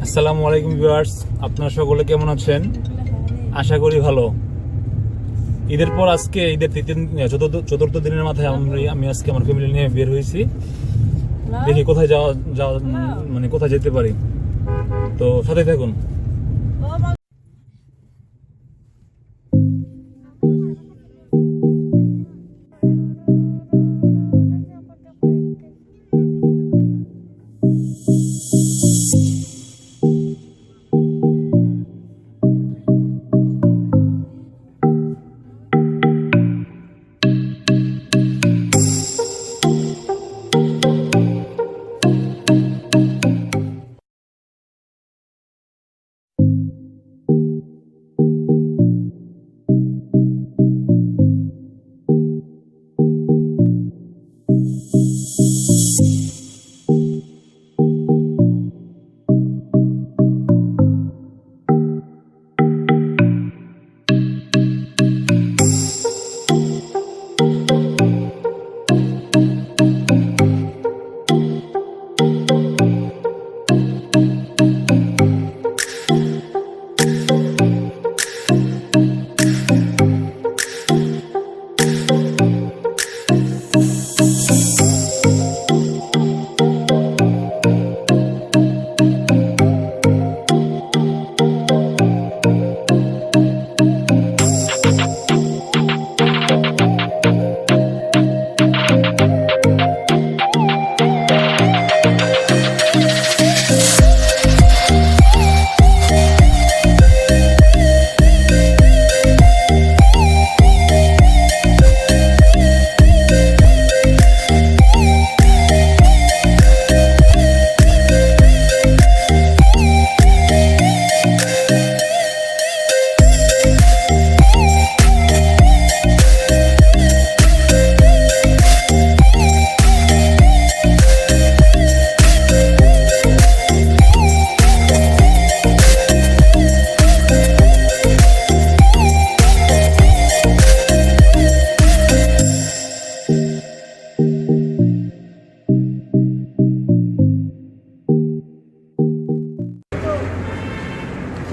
আসসালামু আলাইকুম ভিউয়ার্স, আপনারা সকলে কেমন আছেন? আশা করি ভালো। ঈদের পর আজকে ঈদের চতুর্থ দিনের মাথায় আমি আজকে আমার ফ্যামিলি নিয়ে বের হয়েছি। দেখি কোথায় যাওয়া মানে কোথায় যেতে পারি, তো সাথে থাকুন।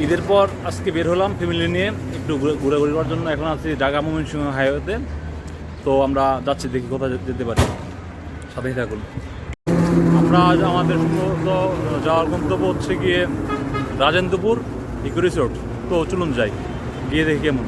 ঈদের পর আজকে বের হলাম ফ্যামিলি নিয়ে একটু ঘোরাঘুরি করার জন্য। এখন আছি ঢাকা ময়মনসিংহ হাইওয়েতে, তো আমরা যাচ্ছি, দেখি কোথায় যেতে পারি, সাথেই থাকুন। আমরা আমাদের সম্ভবত যাওয়ার গন্তব্য হচ্ছে গিয়ে রাজেন্দ্রপুর ইকো রিসোর্ট। তো চলুন যাই, গিয়ে দেখি কেমন।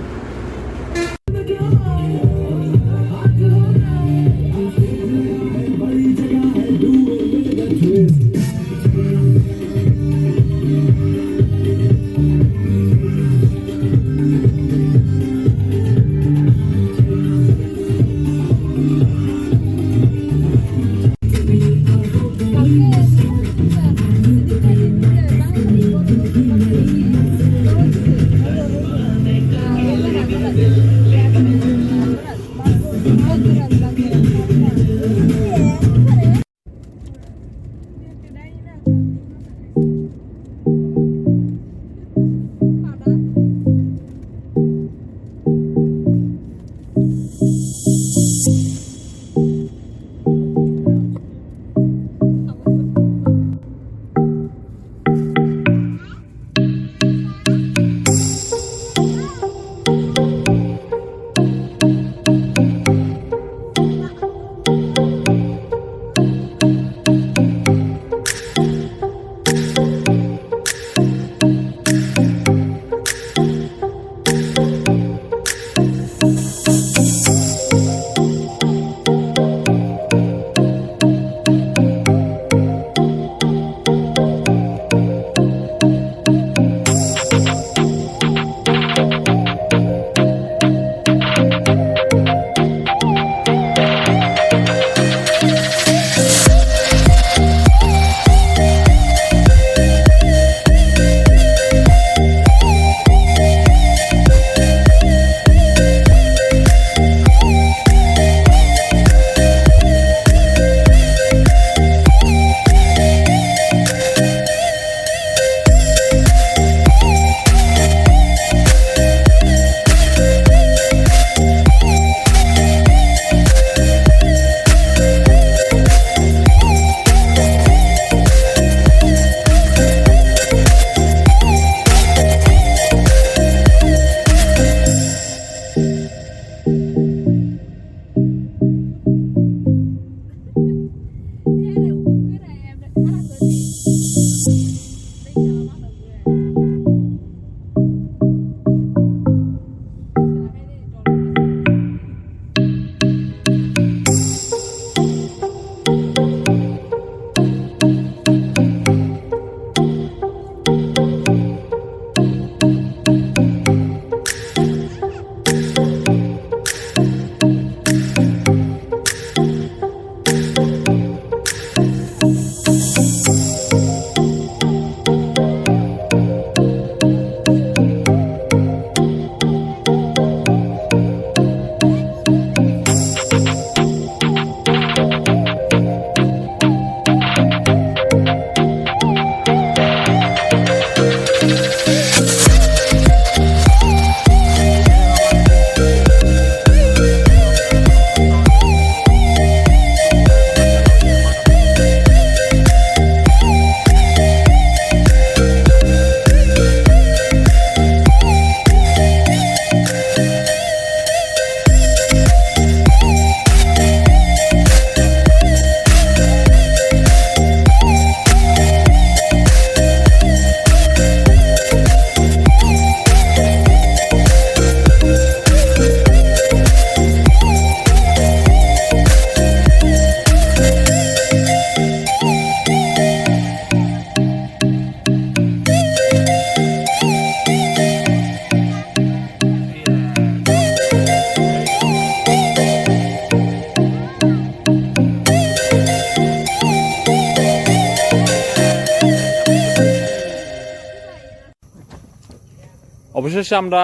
অবশেষে আমরা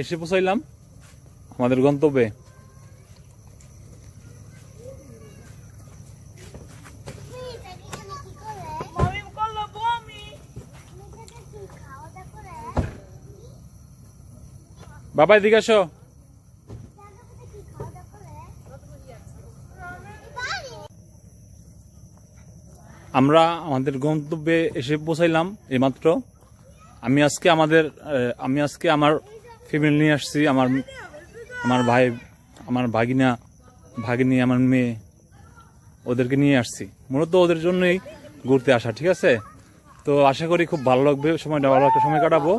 এসে পৌঁছাইলাম আমাদের গন্তব্যে। বাবা এদিকে আসো। আমরা আমাদের গন্তব্যে এসে পৌঁছাইলাম এইমাত্র। আমি আজকে আমার ফ্যামিলি নিয়ে আসছি, আমার ভাই, আমার ভাগিনী, আমার মেয়ে, ওদেরকে নিয়ে আসছি। মূলত ওদের জন্যই ঘুরতে আসা, ঠিক আছে? তো আশা করি খুব ভালো লাগবে, সময়টা ভালো একটা সময় কাটাবো।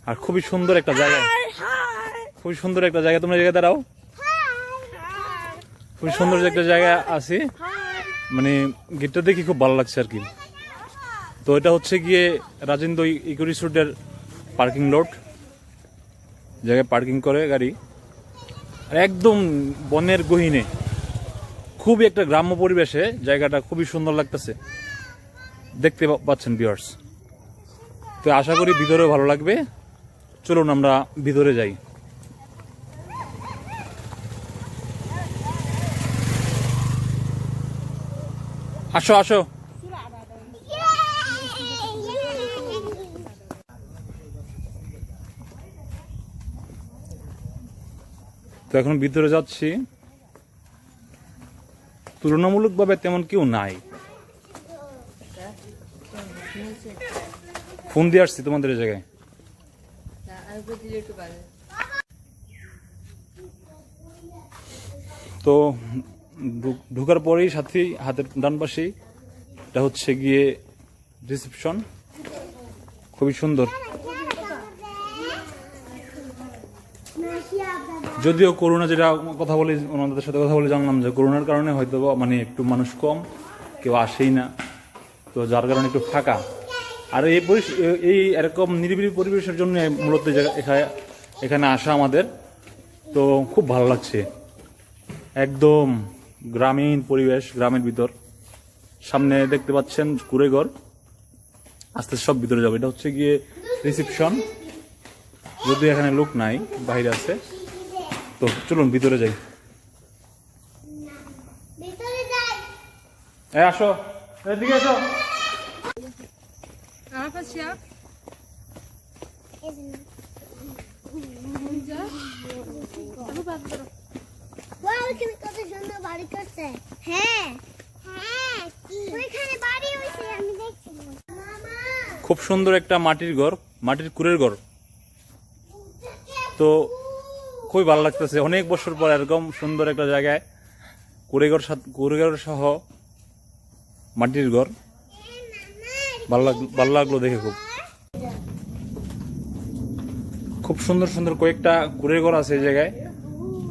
আর খুবই সুন্দর একটা জায়গা, খুবই সুন্দর একটা জায়গা। তোমরা জায়গায় দাঁড়াও। খুবই সুন্দর একটা জায়গা আছে, মানে গেটটা দেখি খুব ভালো লাগছে আর কি। তো এটা হচ্ছে গিয়ে রাজেন্দ্র ইকো রিসোর্টের পার্কিং লট, জায়গায় পার্কিং করে গাড়ি। আর একদম বনের গহীনে, খুবই একটা গ্রাম্য পরিবেশে জায়গাটা খুবই সুন্দর লাগতেছে, দেখতে পাচ্ছেন ভিউয়ার্স। তো আশা করি ভিতরেও ভালো লাগবে। চলুন আমরা ভিতরে যাই। আসো আসো। তো এখন ভিতরে যাচ্ছি। তুলনামূলকভাবে তেমন কেউ নাই। ফোন দিয়ে আসছি তোমাদের জায়গায়। তো ঢুকার পরেই সাথে হাতের ডান পাশেই এটা হচ্ছে গিয়ে রিসেপশন, খুবই সুন্দর। যদিও করোনা, যেটা কথা বলে ওনাদের সাথে কথা বলে জানলাম যে করোনার কারণে হয়তো মানে একটু মানুষ কম, কেউ আসেই না, তো যার কারণে একটু ফাঁকা। আর এই এরকম নিরিবিলি পরিবেশের জন্য মূলত এখানে আসা আমাদের। তো খুব ভালো লাগছে, একদম গ্রামীণ পরিবেশ, গ্রামের ভিতর। সামনে দেখতে পাচ্ছেন কুড়েঘর, আস্তে সব ভিতরে যাবে। এটা হচ্ছে গিয়ে রিসেপশন, যদি এখানে লোক নাই, বাইরে আছে। তো চলুন ভিতরে যাই। আসো, এদিকে আসো। খুব সুন্দর একটা মাটির ঘর, মাটির কুড়ের ঘর। তো খুবই ভালো লাগতেছে, অনেক বছর পর এরকম সুন্দর একটা জায়গায় কুড়েঘর সহ মাটির ঘর। ভালো লাগলো দেখে। খুব সুন্দর সুন্দর কয়েকটা কুড়ের ঘর আছে এই জায়গায়,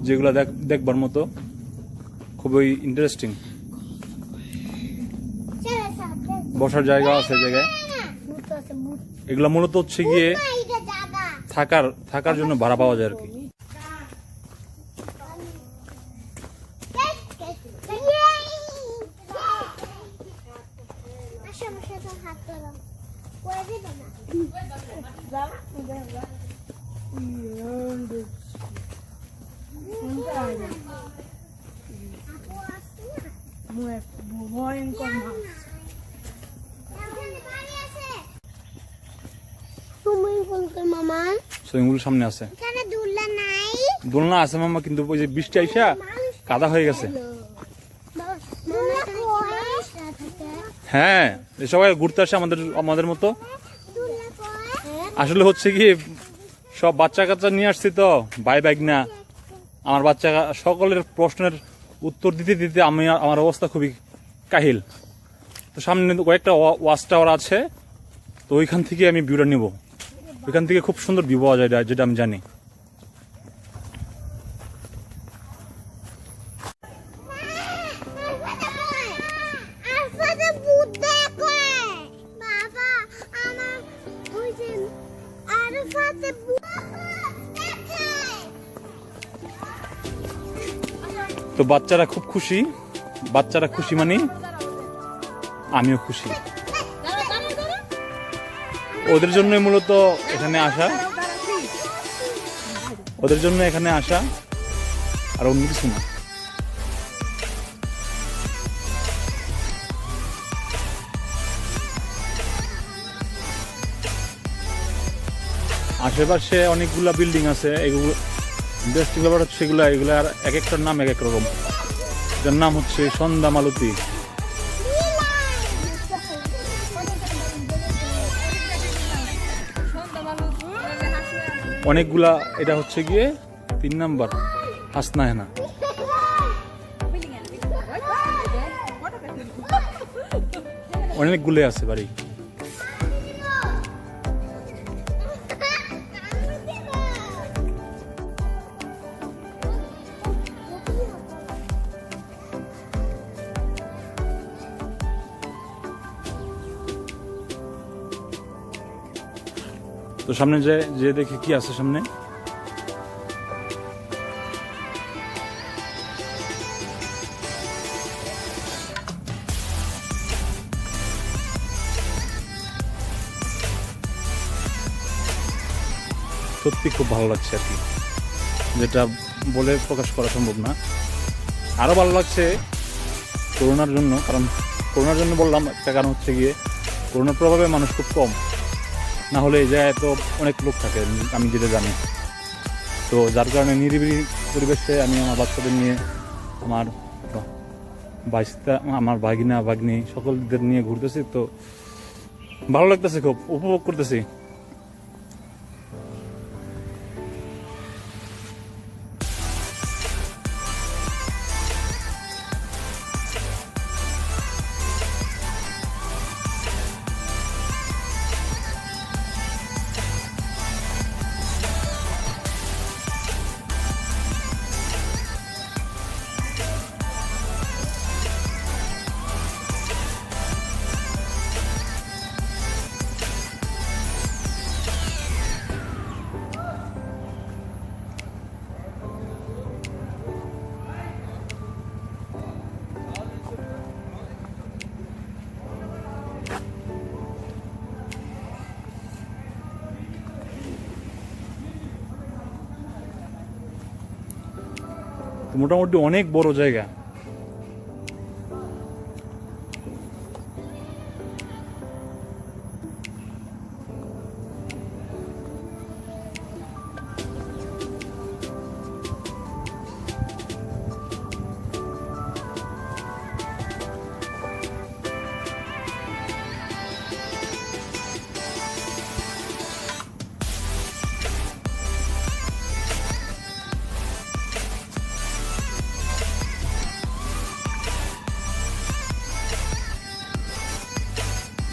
যেগুলো দেখবার মতো, খুবই ইন্টারেস্টিং। বসার জায়গা আছে জায়গায়। এগুলো মূলত হচ্ছে গিয়ে থাকার জন্য ভাড়া পাওয়া যায় আর কি। সুইমিং পুল সামনে আছে, দোলনা আছে মামা, কিন্তু ওই যে বৃষ্টি আইসা কাদা হয়ে গেছে। হ্যাঁ, সবাই ঘুরতে আসে আমাদের মতো। আসলে হচ্ছে কি, সব বাচ্চা কাচ্চা নিয়ে আসছি তো, বাইক না আমার বাচ্চা, সকলের প্রশ্নের উত্তর দিতে দিতে আমার অবস্থা খুবই কাহিল। তো সামনে কয়েকটা ওয়াচ টাওয়ার আছে, তো ওইখান থেকে আমি ভিউটা নিব। ওইখান থেকে খুব সুন্দর ভিউ পাওয়া যায়, যেটা আমি জানি। তো বাচ্চারা খুব খুশি, বাচ্চারা খুশি মানে আমিও খুশি। ওদের জন্যই মূলত এখানে আসা। ওদের জন্য এখানে আসা, আর অন্য কিছু না। আশেপাশে অনেকগুলা বিল্ডিং আছে, এগুলো বেস্ট ব্যাপার হচ্ছে এগুলার এক একটার নাম এক এক রকম। যার নাম হচ্ছে সন্ধ্যা মালতী। অনেকগুলা, এটা হচ্ছে গিয়ে 3 নাম্বার হাসনা হেনা। অনেকগুলো আছে বাড়ি। তো সামনে যে দেখি কি আছে সামনে। সত্যি খুব ভালো লাগছে আর কি, যেটা বলে প্রকাশ করা সম্ভব না। আরো ভালো লাগছে করোনার জন্য, কারণ করোনার জন্য বললাম একটা কারণ হচ্ছে গিয়ে করোনার প্রভাবে মানুষ খুব কম, না হলে এই জায়গায় তো অনেক লোক থাকে আমি যেটা জানি। তো যার কারণে নিরিবিলি পরিবেশে আমি আমার বাচ্চাদের নিয়ে, আমার আমার ভাগিনা ভাগ্নি সকলদের নিয়ে ঘুরতেছি। তো ভালো লাগতেছে, খুব উপভোগ করতেছি। মোটামুটি অনেক বড় জায়গা।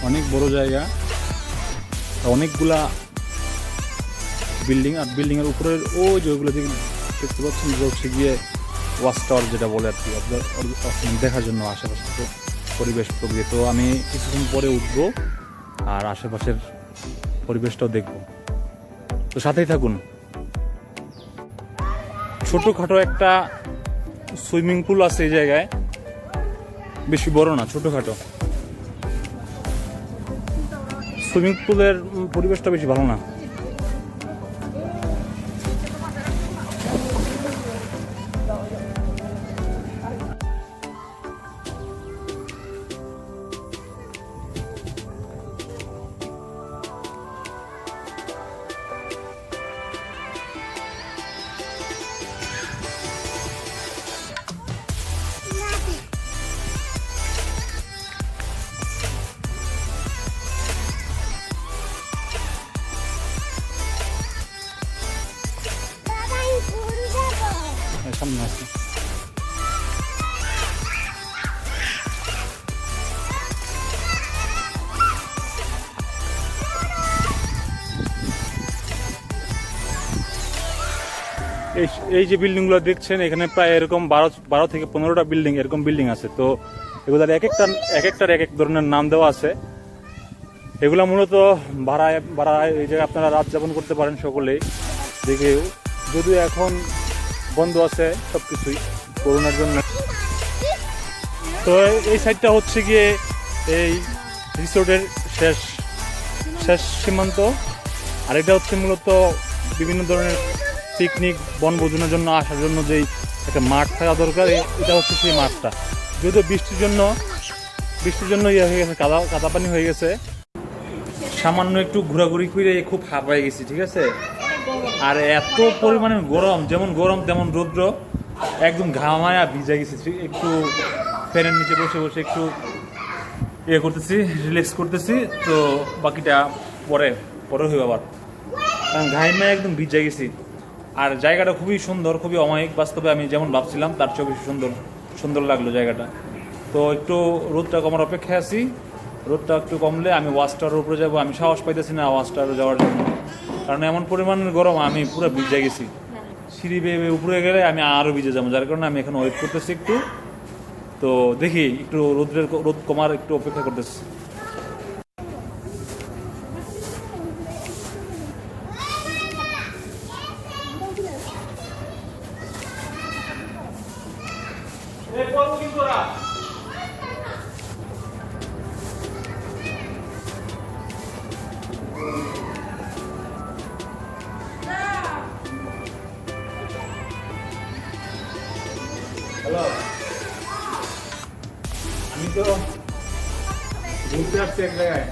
অনেক বড় জায়গা, অনেকগুলা বিল্ডিং, আর বিল্ডিং এর উপরে ওই যে ওইগুলো দেখতে পাচ্ছেন যে হচ্ছে গিয়ে ওয়াচ টাওয়ার যেটা বলে আর কি, আপনার দেখার জন্য আশেপাশে পরিবেশ প্রকৃতি। তো আমি কিছুক্ষণ পরে উঠবো আর আশেপাশের পরিবেশটাও দেখব, তো সাথেই থাকুন। ছোটখাটো একটা সুইমিং পুল আছে এই জায়গায়, বেশি বড় না, ছোটখাটো। সুইমিং পুলের পরিবেশটা বেশি ভালো না। সামনে আছে এই যে বিল্ডিং গুলো দেখছেন, এখানে প্রায় এরকম 12 থেকে 15টা বিল্ডিং, এরকম বিল্ডিং আছে। তো এগুলার এক একটার এক এক ধরনের নাম দেওয়া আছে। এগুলা মূলত ভাড়া এই জায়গায় আপনারা রাত যাপন করতে পারেন সকলেই। দেখে যদিও এখন বন্ধ আছে সবকিছুই করোনার জন্য। তো এই সাইডটা হচ্ছে গিয়ে এই রিসোর্টের শেষ সীমান্ত, আর এটা হচ্ছে মূলত বিভিন্ন ধরনের পিকনিক বনভোজনের জন্য আসার জন্য যেই একটা মাঠ থাকা দরকার, এটা হচ্ছে সেই মাঠটা। যদিও বৃষ্টির জন্য ইয়ে হয়ে গেছে, কাদা পানি হয়ে গেছে। সামান্য একটু ঘোরাঘুরি করে খুব হাঁপায় গেছি, ঠিক আছে। আর এত পরিমাণে গরম, যেমন গরম তেমন রৌদ্র, একদম ঘামায়া ভিজে গেছি। একটু ফ্যানের নিচে বসে বসে একটু ইয়ে করতেছি, রিল্যাক্স করতেছি। তো বাকিটা পরে হইব আবার, কারণ ঘাইমায় একদম ভিজে গেছি। আর জায়গাটা খুবই সুন্দর, খুবই অমায়িক। বাস্তবে আমি যেমন ভাবছিলাম তার চেয়ে বেশি সুন্দর লাগলো জায়গাটা। তো একটু রোদটা কমার অপেক্ষায় আছি। রোদটা একটু কমলে আমি ওয়াচ টাওয়ারের উপরে যাবো। আমি সাহস পাইতেছি না ওয়াচ টাওয়ারে যাওয়ার জন্য, কারণ এমন পরিমাণের গরম, আমি পুরো ভিজে গেছি। সিঁড়ি বেয়ে উপরে গেলে আমি আরও ভিজে যাবো, যার কারণে আমি এখন ওয়েট করতেছি একটু। তো দেখি একটু রোদ কমার একটু অপেক্ষা করতেছি। হ্যালো, আমি তো ঘুরতে আসছি এক জায়গায়,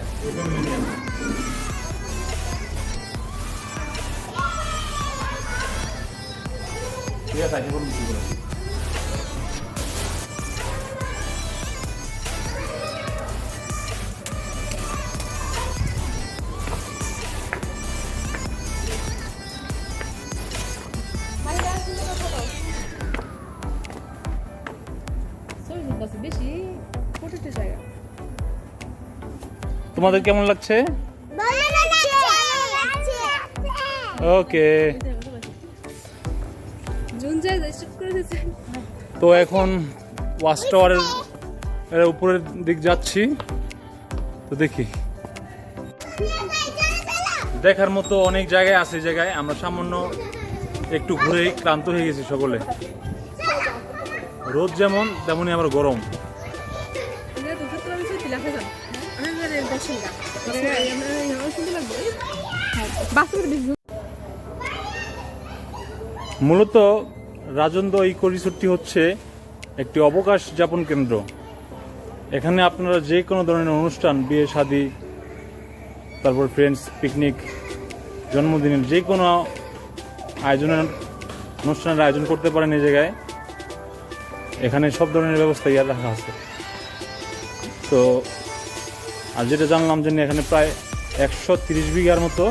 ঠিক আছে, আগে বলুন কি করে। তোমাদের কেমন লাগছে? ওকে, তো এখন ওয়াচ টাওয়ারের উপরের দিক যাচ্ছি। তো দেখি, দেখার মতো অনেক জায়গায় আছে। জায়গায় আমরা সামান্য একটু ঘুরে ক্লান্ত হয়ে গেছি সকলে। রোদ যেমন তেমনই আবার গরম। মূলত রাজেন্দ্র ইকো রিসোর্টটি হচ্ছে একটি অবকাশ যাপন কেন্দ্র। এখানে আপনারা যে কোনো ধরনের অনুষ্ঠান, বিয়ে শাদী, তারপর ফ্রেন্ডস পিকনিক, জন্মদিনের যে কোনো অনুষ্ঠানের আয়োজন করতে পারেন এই জায়গায়। এখানে সব ধরনের ব্যবস্থা রাখা আছে। তো আর যেটা জানলাম যে এখানে প্রায় 130 বিঘার মতো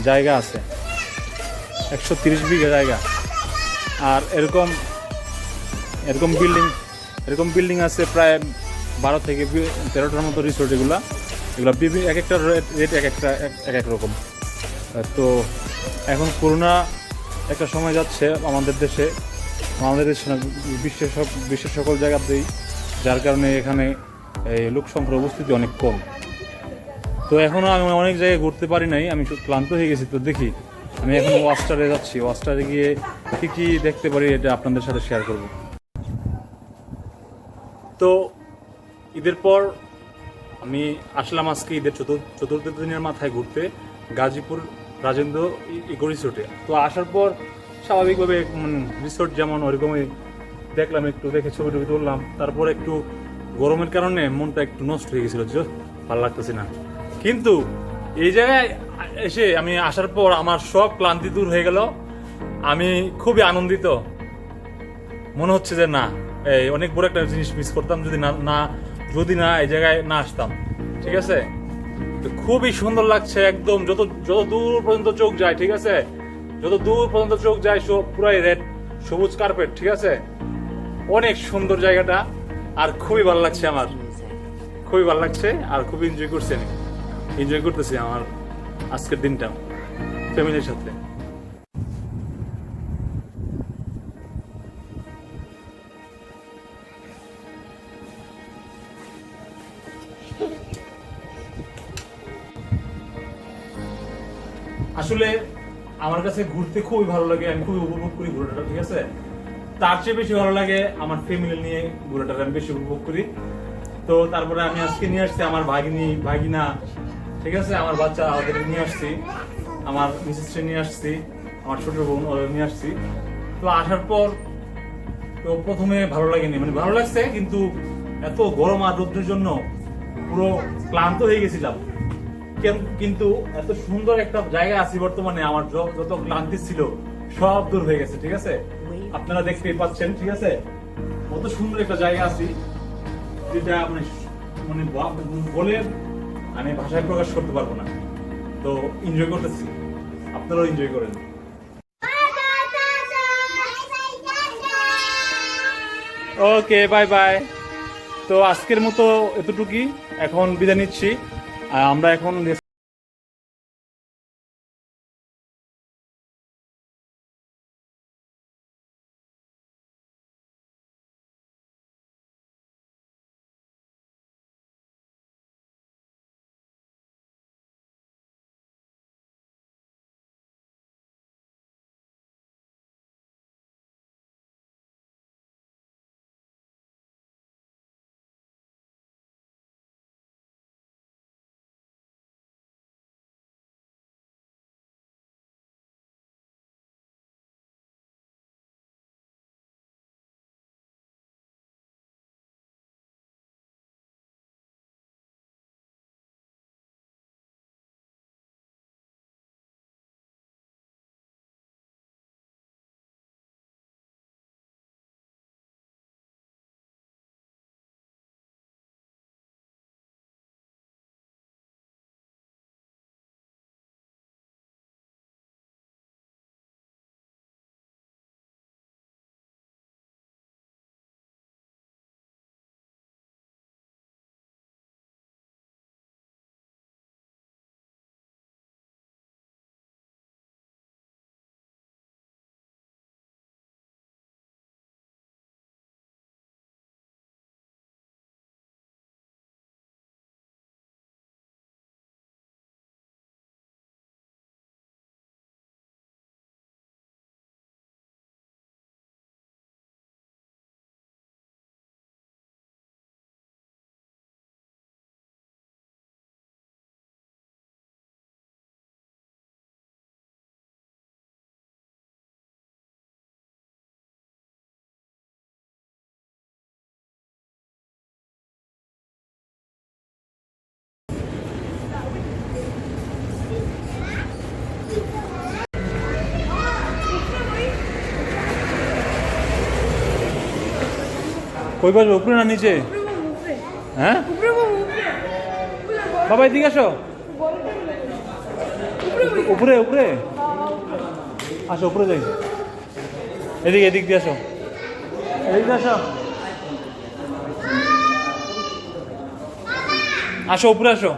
জায়গা আছে, 130 বিঘা জায়গা। আর এরকম বিল্ডিং আছে প্রায় 12 থেকে 13টার মতো রিসোর্ট। এগুলা এক একটা রেট এক এক রকম। তো এখন করোনা একটা সময় যাচ্ছে আমাদের দেশে বিশ্বের সকল জায়গাতেই, যার কারণে এখানে এই লোক সংখ্যার উপস্থিতি অনেক কম। তো এখনও আমি অনেক জায়গায় ঘুরতে পারি নাই, আমি ক্লান্ত হয়ে গেছি। তো দেখি, আমি এখন ওয়াচ টাওয়ারে যাচ্ছি। ওয়াচ টাওয়ারে গিয়ে কী কী দেখতে পারি এটা আপনাদের সাথে শেয়ার করব। তো ঈদের পর আমি আসলাম আজকে ঈদের চতুর্থ দিনের মাথায় ঘুরতে গাজীপুর রাজেন্দ্র ইকো রিসোর্টে। তো আসার পর স্বাভাবিকভাবে রিসোর্ট যেমন ওরকমই দেখলাম, একটু দেখে ছবি টবি তুললাম। তারপর একটু গরমের কারণে মনটা একটু নষ্ট হয়ে গেছিলো, ভালো লাগতেছে না। কিন্তু এই জায়গায় এসে আমি আসার পর আমার সব ক্লান্তি দূর হয়ে গেল। আমি খুবই আনন্দিত। মনে হচ্ছে যে না, এই অনেক বড় একটা জিনিস মিস করতাম যদি না এই জায়গায় না আসতাম। ঠিক আছে, তো খুবই সুন্দর লাগছে। একদম যত দূর পর্যন্ত চোখ যায়, ঠিক আছে, যত দূর পর্যন্ত চোখ যায় পুরাই রেড সবুজ কার্পেট। ঠিক আছে, অনেক সুন্দর জায়গাটা। আর খুবই ভালো লাগছে, আমার খুবই ভালো লাগছে। আর খুবই এনজয় করতেছি আমার আজকের দিনটা ফ্যামিলির সাথে। আসলে আমার কাছে ঘুরতে খুবই ভালো লাগে, আমি খুবই উপভোগ করি ঘোরাটা। ঠিক আছে, তার চেয়ে বেশি ভালো লাগে আমার ফ্যামিলি নিয়ে ঘোরাটা, আমি বেশি উপভোগ করি। তো তারপরে আমি আজকে নিয়ে আসছি আমার ভাগিনা, ঠিক আছে, আমার বাচ্চা ওদের নিয়ে আসছি, আমার মিসেসকে নিয়ে আসছি। আমার ছোট বোন ওদের নিয়ে আসছি। তো আসার পর তো প্রথমে ভালো লাগেনি, মানে ভালো লাগছে কিন্তু এত গরম আর রোদ্রের জন্য পুরো ক্লান্ত হয়ে গেছিলাম। কিন্তু এত সুন্দর একটা জায়গা আছি বর্তমানে, আমার যত ক্লান্তি ছিল সব দূর হয়ে গেছে। ঠিক আছে, আপনারা দেখতেই পাচ্ছেন। ঠিক আছে, কত সুন্দর একটা জায়গা আছি, যেটা মানে মানে বলে আমি ভাষায় প্রকাশ করতে পারবো না। তো এনজয় করতেছি, আপনারাও এনজয় করেন। ওকে, বাই বাই। তো আজকের মতো এতটুকুই, এখন বিদায় নিচ্ছি। আমরা এখন কই পাশে, উপরে না নিচে? হ্যাঁ বাবা এদিকে আসো, উপরে উপরে আসো, উপরে যাই। এদিকে, এদিক দিয়ে আসো, এদিক দিয়ে আসো, আসো উপরে আসো।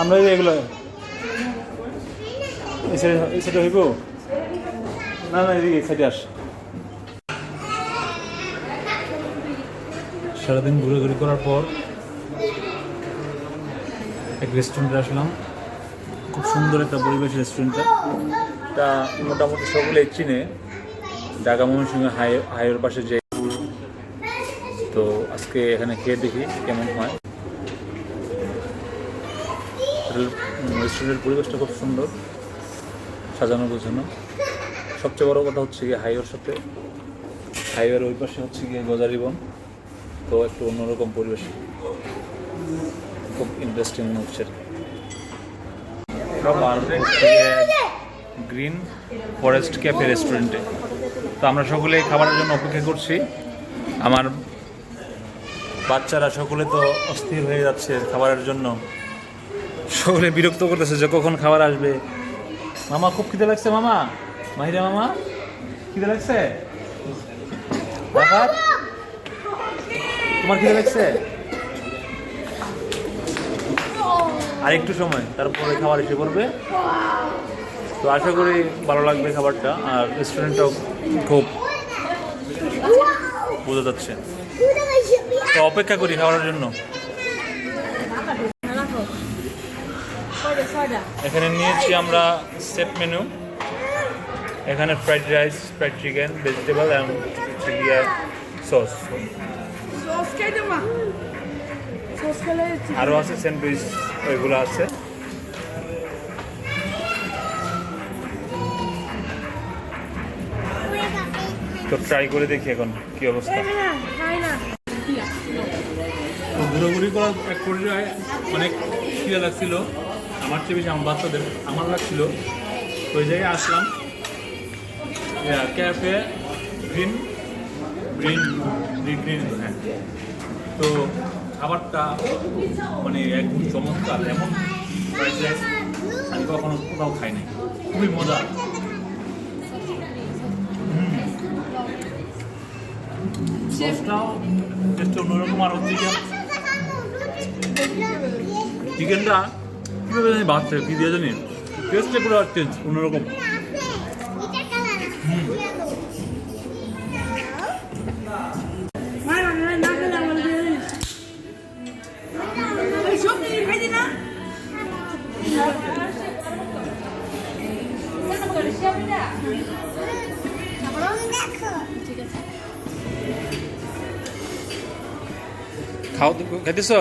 আমরা এগুলো এই সাইডে হইব না, না এদিকে এই সাইডে আস। সারাদিন ঘুরে করার পর এক রেস্টুরেন্টে আসলাম। খুব সুন্দর একটা পরিবেশ রেস্টুরেন্টটা। এটা মোটামুটি সকলেই চিনে, ঢাকা ময়মনসিংহ হাইওয়ের পাশে যে। তো আজকে এখানে খেয়ে দেখি কেমন হয়। রেস্টুরেন্টের পরিবেশটা খুব সুন্দর, সাজানো গোছানো। সবচেয়ে বড় কথা হচ্ছে গিয়ে হাইওয়ের ওই পাশে হচ্ছে গিয়ে গজারিবন। তো একটু অন্যরকম পরিবেশ, খুব ইন্টারেস্টিং হচ্ছে। গ্রিন ফরেস্ট ক্যাফে রেস্টুরেন্টে। তো আমরা সকলে খাবারের জন্য অপেক্ষা করছি। আমার বাচ্চারা সকলে তো অস্থির হয়ে যাচ্ছে খাবারের জন্য, সকলে বিরক্ত করতেছে যে কখন খাবার আসবে। মামা খুব খিদে লাগছে, মামা মাহিরা মামা খিদে লাগছে, তোমার খিদে লাগছে? আর একটু সময় তারপরে খাবার এসে পড়বে। তো আশা করি ভালো লাগবে খাবারটা, আর রেস্টুরেন্টটাও খুব বোঝা যাচ্ছে। তো অপেক্ষা করি খাবারের জন্য। এখানে নিয়েছি আমরা সেট মেনু, এখানে fried rice, fried chicken, vegetable এবং সস। সস খাইতে মা সস খেলে আরও আছে স্যান্ডউইচ, ওইগুলো আছে। তো ট্রাই করে দেখি এখন কি অবস্থা। খাই না তো ঘোরাঘুরি করার এক পর্যায়ে অনেক খিদে লাগছিল, আমার চেয়ে বেশি আমার বাচ্চাদের আমার লাগছিল। তো ওই জায়গায় আসলাম, ক্যাফে গ্রিন গ্রিন গ্রিন, হ্যাঁ। তো খাবারটা মানে একদম চমৎকার, এমন ফ্রাইড রাইস আমি কখনো কোথাও খাই নাই, খুবই মজা। সসটাও টেস্ট অন্যরকম। আর হচ্ছে চিকেনটা কীভাবে জানি বাচ্চা কী দিয়ে জানি টেস্টে পুরো টেস্ট অন্যরকম। মা না খেলে আমার এই সব খাই দি না খাও, খাইতেছ?